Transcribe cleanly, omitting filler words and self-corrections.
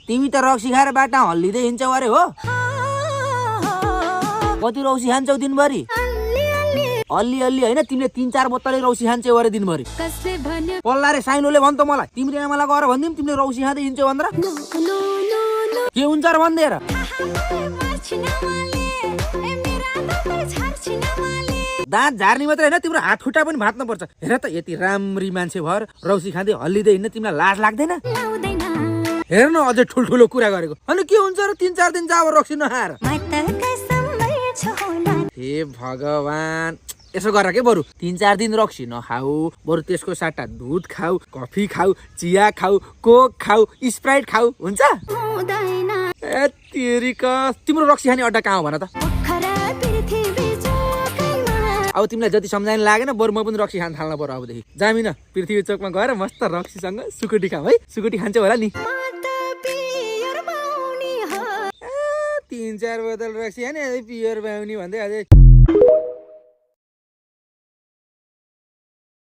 तिमी त रक्सी खाएर बाटा हल्लिँदै हिँड्छौ अरे हो? कति रौसी खान्छौ दिनभरि? अलि अलि होइन, तिमीले 3-4 बोतलै रौसी खान्छौ अरे दिनभरि। पल्ला रे साइनोले भन् त मलाई, तिमीले मलाई गएर भनिदिउँ तिमीले रौसी खाँदै हिँड्छौ भनेर। के हुन्छ र भनिदिएर? दाँत झार्ने मात्रै होइन, तिम्रो हात खुट्टा पनि भाँच्नु पर्छ। हेर त यति राम्री मान्छे भएर रौसी खाँदै हल्लिँदै हिँड्न तिमीलाई लाज लाग्दैन? हेर न अझै ठुल्ठुलो कुरा गरेको। अनि के हुन्छ र 3-4 दिन जाब रक्सी नखाएर? हे भगवान, यसो गर के बरु 3-4 दिन रक्सी नखाऊ, बरु त्यसको सट्टा दुध खाऊ, कफी खाऊ, चिया खाऊ, कोक खाऊ, स्प्राइट खाऊ, हुन्छ? ए तेरिका, तिम्रो रक्सी खाने अड्डा कहाँ हो भन त? अब तिमीलाई जति सम्झाइन लागेन, बरु म पनि रक्सी खान थाल्न पर्यो अबदेखि। जामी न पृथ्वी चोकमा गएर मस्त रक्सीसँग सुकुटी खाऊ है। सुकुटी खान्छौ होला नि? 3-4 बोतल रक्सी खाने पियर बाउनी भन्दै अझै